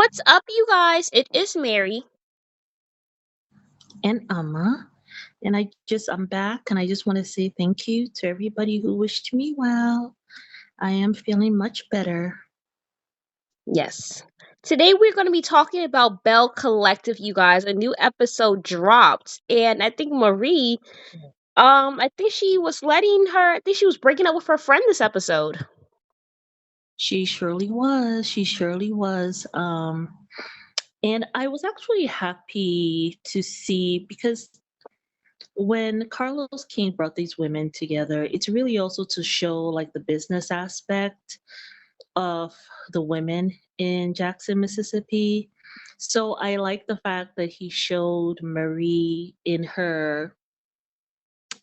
What's up, you guys? It is Mary. And Amma. And I'm back and I just want to say thank you to everybody who wished me well. I am feeling much better. Yes. Today we're going to be talking about Belle Collective, you guys. A new episode dropped, and I think Marie, I think she was I think she was breaking up with her friend this episode. She surely was. She surely was. And I was actually happy to see because when Carlos King brought these women together, it's really also to show like the business aspect of the women in Jackson, Mississippi. So I like the fact that he showed Marie in her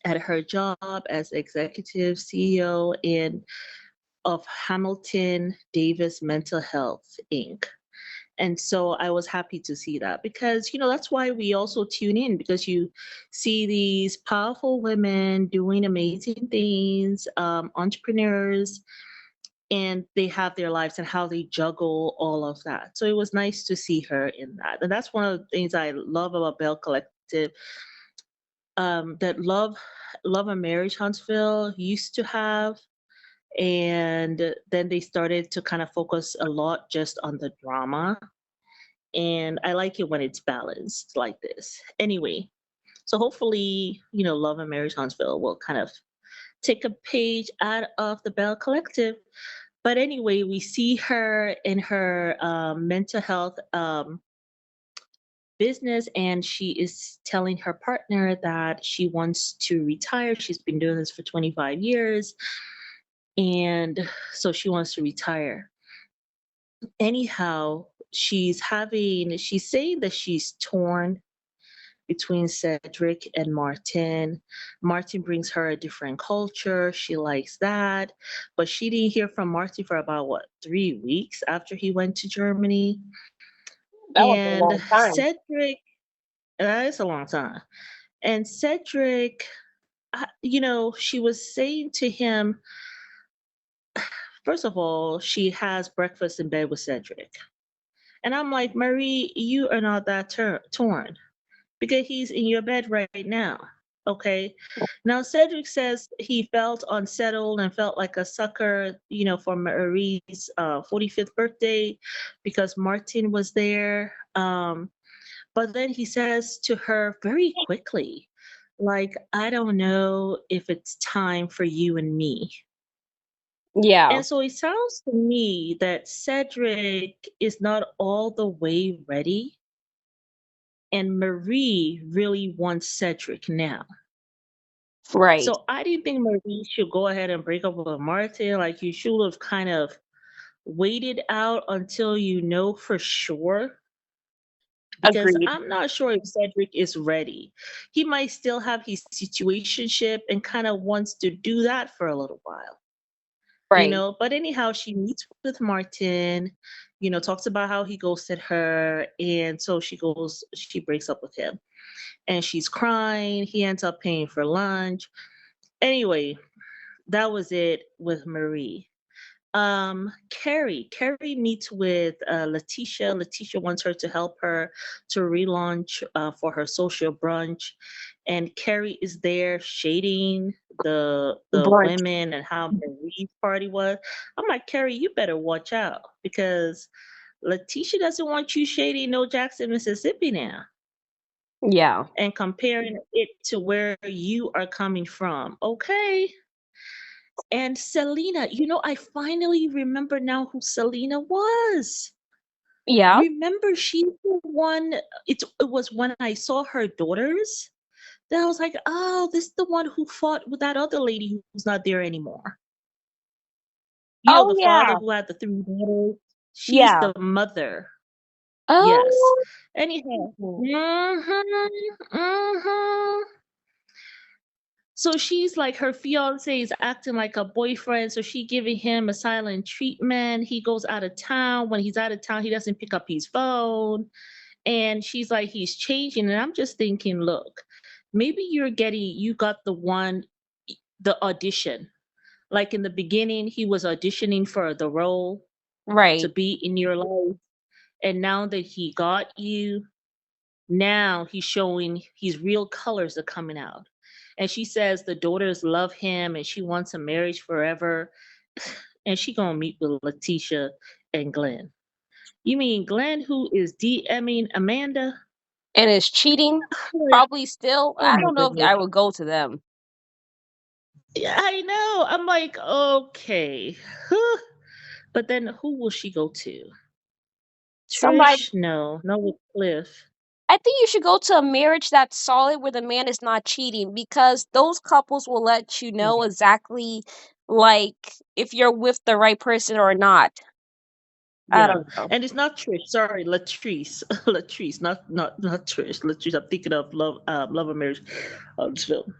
at her job as executive CEO in of Hamilton Davis Mental Health Inc. And so I was happy to see that because, that's why we also tune in because you see these powerful women doing amazing things, entrepreneurs, and they have their lives and how they juggle all of that. So it was nice to see her in that. And that's one of the things I love about Bell Collective. That Love and Marriage Huntsville used to have. And then they started to kind of focus a lot just on the drama. And I like it when it's balanced like this. Anyway, so hopefully, Love and Marriage Huntsville will kind of take a page out of the Bell Collective. But anyway, we see her in her mental health business, and she is telling her partner that she wants to retire. She's been doing this for 25 years, and so she wants to retire. Anyhow, she's saying that she's torn between Cedric and Martin. Martin brings her a different culture. She likes that. But she didn't hear from Martin for about, what, 3 weeks after he went to Germany. That was a And long time. Cedric, that is a long time. And Cedric, she was saying to him, first of all, she has breakfast in bed with Cedric. And I'm like, Marie, you are not that torn because he's in your bed right now. Okay. Now, Cedric says he felt unsettled and felt like a sucker, for Marie's 45th birthday because Martin was there. But then he says to her very quickly, like, I don't know if it's time for you and me. Yeah. And so it sounds to me that Cedric is not all the way ready, and Marie really wants Cedric now. Right. So I didn't think Marie should go ahead and break up with Martin. Like, you should have kind of waited out until you know for sure. Because Agreed. I'm not sure if Cedric is ready. He might still have his situationship and kind of wants to do that for a little while. Right. But anyhow, she meets with Martin, talks about how he ghosted her, and so she breaks up with him, and she's crying. He ends up paying for lunch. Anyway, that was it with Marie. Carrie meets with Letitia. Letitia wants her to help her to relaunch for her social brunch, and Carrie is there shading the Brunch. women and how Marie's party was. I'm like, Carrie, you better watch out because Letitia doesn't want you shading no Jackson, Mississippi now Yeah. and comparing it to where you are coming from. Okay. And Selena, I finally remember now who Selena was. Yeah. Remember, she's the one, it was when I saw her daughters that I was like, oh, this is the one who fought with that other lady who's not there anymore. Oh, The father yeah. who had the three daughters. She's Yeah. the mother. Yes. Oh. Anyhow. So she's like, her fiance is acting like a boyfriend, so she giving him a silent treatment. He goes out of town. When he's out of town, he doesn't pick up his phone. And she's like, he's changing. And I'm just thinking, look, maybe you got the audition. Like in the beginning, he was auditioning for the role to Right. be in your life. And now that he got you, now he's showing his real colors are coming out. And she says the daughters love him and she wants a marriage forever. And she gonna meet with Letitia and Glenn. You mean Glenn who is DMing Amanda? And is cheating Like, probably still? oh I my don't know if goodness. I would go to them. Yeah, I know. I'm like, okay. But then who will she go to? Somebody, Trish? No, no with Cliff. I think you should go to a marriage that's solid where the man is not cheating because those couples will let you know Mm, exactly like if you're with the right person or not. I yeah, don't know. and it's not Trish. Sorry, Latrice. Latrice, not Trish. Latrice. I'm thinking of Love and Marriage, this film.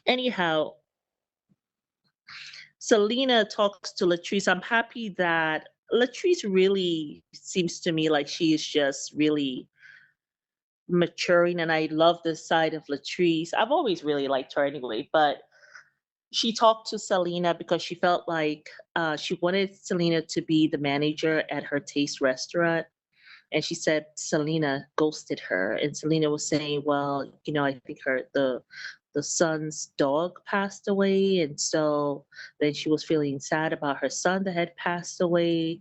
Anyhow, Selena talks to Latrice. I'm happy that Latrice really seems to me like she is just really maturing, and I love this side of Latrice. I've always really liked her anyway, but she talked to Selena because she felt like she wanted Selena to be the manager at her taste restaurant. And she said Selena ghosted her. And Selena was saying, well, I think the son's dog passed away. And so then she was feeling sad about her son that had passed away.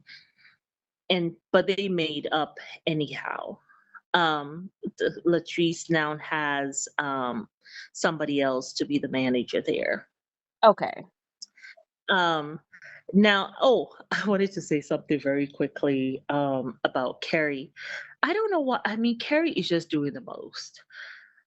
And but they made up anyhow. Latrice now has somebody else to be the manager there. Okay. Um, Now, oh, I wanted to say something very quickly about Carrie. I don't know what, I mean, Carrie is just doing the most,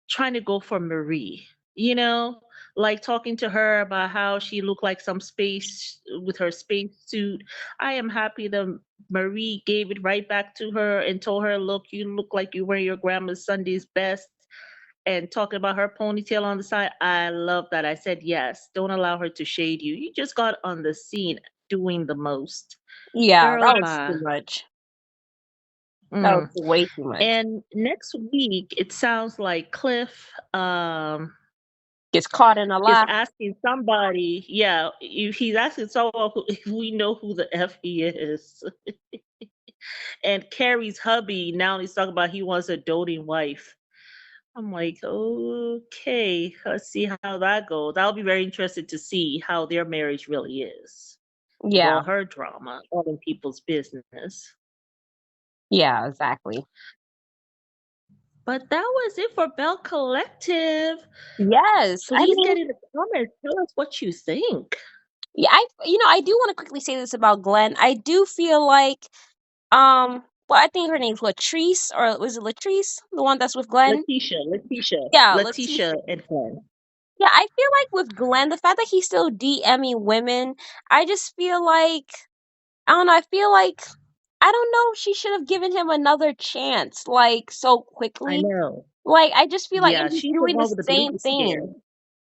trying to go for Marie, you know, like talking to her about how she looked like some space with her space suit. I am happy that Marie gave it right back to her and told her, look, you look like you wear your grandma's Sunday's best, and talking about her ponytail on the side. I love that. I said, yes, don't allow her to shade you. You just got on the scene doing the most. Yeah, Girl, that was too bye. much. That was Mm. way too much. And next week, it sounds like Cliff Gets caught in a is lie. asking somebody, yeah, he's asking someone who, if we know who the F he is. And Carrie's hubby now he's talking about he wants a doting wife. I'm like, okay, let's see how that goes. I'll be very interested to see how their marriage really is with Yeah. all her drama, all in people's business. Yeah, exactly. But that was it for Bell Collective. Yes. I Please mean, get in the comments. Tell us what you think. yeah, I do want to quickly say this about Glenn. I do feel like well, I think her name's Latrice, or was it Latrice? The one that's with Glenn? Yeah, Letitia, Leticia. and Glenn. Yeah, I feel like with Glenn, the fact that he's still DMing women, I just feel like I don't know, I feel like I don't know if she should have given him another chance like so I quickly. know. Like I just feel like and Yeah, he's she's the doing the one with the same baby scare. thing.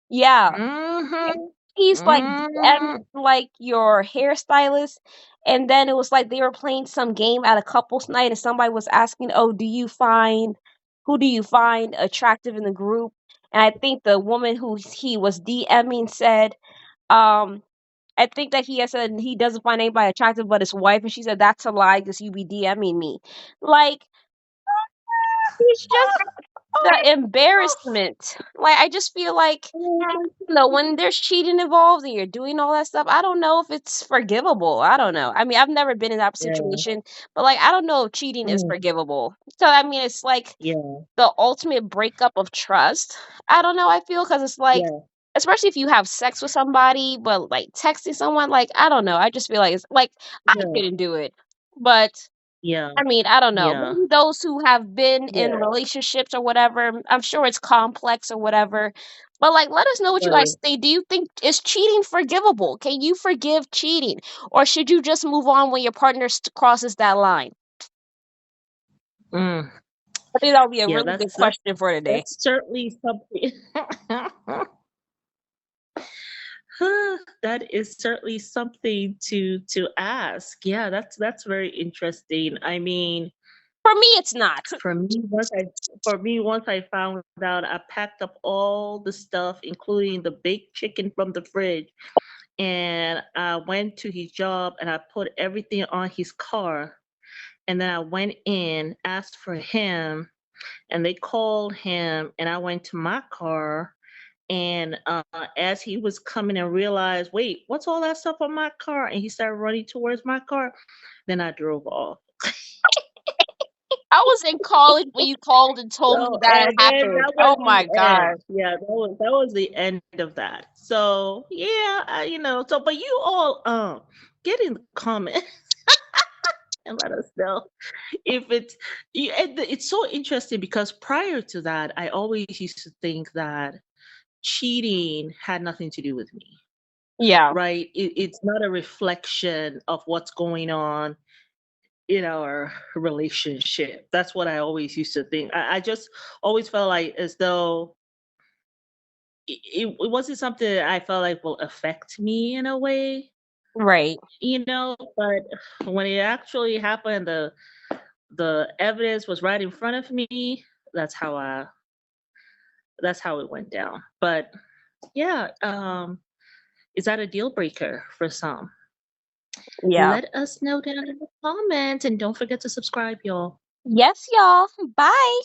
Yeah. Mm-hmm. He's like DM Mm-hmm. like your hairstylist, and then it was like they were playing some game at a couples night, and somebody was asking, "Oh, who do you find attractive in the group?" And I think the woman who he was DMing said, um, I think that he had said he doesn't find anybody attractive but his wife, and she said that's a lie because you be DMing me. Like he's just the embarrassment. Like I just feel like when there's cheating involved and you're doing all that stuff, I don't know if it's forgivable. I don't know. I mean, I've never been in that Yeah. situation, but like, I don't know if cheating is Mm, forgivable. So, I mean, it's like yeah. the ultimate breakup of trust. I don't know. I feel because it's like, Yeah. especially if you have sex with somebody, but like texting someone, like, I don't know. I just feel like it's like I Yeah. couldn't do it, but Yeah. I mean, I don't know. Yeah. Maybe those who have been in Yeah. relationships or whatever, I'm sure it's complex or whatever. But like, let us know what you guys Right. think. Do you think is cheating forgivable? Can you forgive cheating, or should you just move on when your partner crosses that line? Mm. I think that would be a Yeah, really good question for today. that's certainly something. That is certainly something to ask. Yeah, that's very interesting. I mean, For me, it's not. for me, once I found out, I packed up all the stuff, including the baked chicken from the fridge, and I went to his job and I put everything on his car. And then I went in, asked for him, and they called him, and I went to my car. And as he was coming and realized, wait, what's all that stuff on my car? And he started running towards my car. Then I drove off. I was in college when you called and told me So, that and then happened. that was Oh the my end. gosh. Yeah, that was the end of that. So yeah, so but you all get in the comments and let us know if it's so interesting because prior to that, I always used to think that cheating had nothing to do with me, Yeah. right? It's not a reflection of what's going on in our relationship. That's what I always used to think. I just always felt like as though it wasn't something that I felt like will affect me in a way, Right. but when it actually happened, the evidence was right in front of me. That's how I that's how it went down. But yeah, is that a deal breaker for some? Yeah. Let us know down in the comments and don't forget to subscribe, y'all. Yes, y'all. Bye.